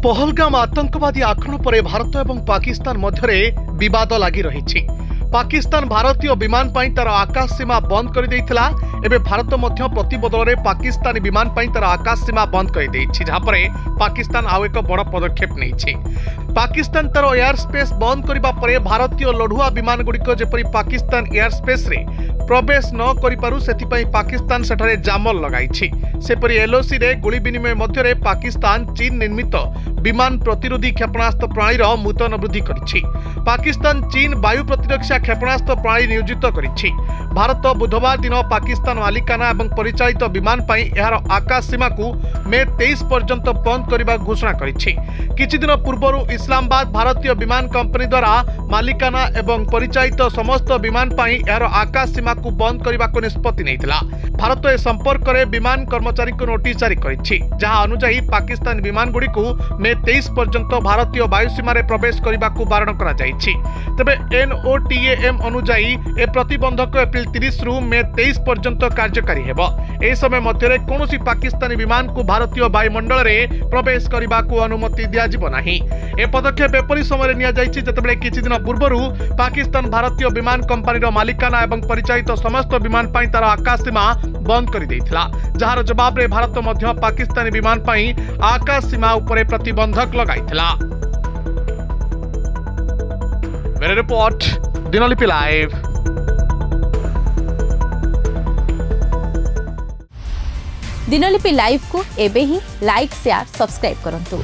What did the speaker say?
पहलगाम आतंकवादी आक्रमण पर भारत और पाकिस्तान मध्य विवाद लगी रही। पाकिस्तान भारतीय विमान पर तार आकाश सीमा बंद कर देइथिला। एबे भारत मध्य प्रतिबदल में पाकिस्तानी विमान पर तार आकाश सीमा बंद कर देइछि, जहाँ पर पाकिस्तान आउ एक बड़ पदक्षेप नहीं। पाकिस्तान तार एयर स्पेस बंद करबा परे भारतीय लढुआ विमान गुड़िक जेपरी पाकिस्तान एयर स्पेस रे प्रवेश न करिपारु सेथिपई पाकिस्तान सेठारे जामल लगाइछि। सेपरी एलओसी रे गुली विनिमय मध्य पाकिस्तान चीन निर्मित विमान प्रतिरोधी क्षेपणास्त्र प्रणालीर मुतयन वृद्धि करिछि। पाकिस्तान चीन वायु प्रतिरक्षा क्षेपणास्त्र प्रणाली नियोजित करिछि। भारत बुधवार दिन पाकिस्तान मालिकाना एवं परिचालित विमान पई एहार आकाश सीमा को मे 23 पर्यंत बंद करने घोषणा करिछि। किछि दिन पूर्व इस्लामाबाद भारतीय विमान कंपनी द्वारा मालिकाना एवं परिचालित समस्त विमान पई एहार आकाश सीमा को बंद करने को निष्पत्ति नैथिला। भारत ए संपर्क में विमान कर्मचारी को नोटिस जारी करिछि, जहां अनुसार पाकिस्तान विमान गुड़ी को मे 23 पर्यंत भारतीय वायुसीमा रे प्रवेश करने को बारण करा जाइछि। तबे एनओटीएएम अनुसार ए प्रतिबंधक एप्रिल 30 रु मे 23 पर्यंत कार्यकारी हेबो। ए समय मध्य कौनसी पाकिस्तानी विमान को भारतीय वायुमंडल में प्रवेश करने को अनुमति दियाजिबो नाही। ए पदक्षेप एपरि समय निया जाइछि जतबेले किछि दिन पूर्व पाकिस्तान भारतीय विमान कंपनी मालिकाना एवं परिचालित समस्त विमान पई तार आकाश सीमा बंद कर देइथिला, जहार जवाब रे भारत मध्य पाकिस्तानी विमान पई आकाश सीमा उपरे प्रतिबंधक लगाइथिला। मेरे report Dinalipi live. Dinalipi live को एबे ही लाइक शेयर सब्सक्राइब करंतु।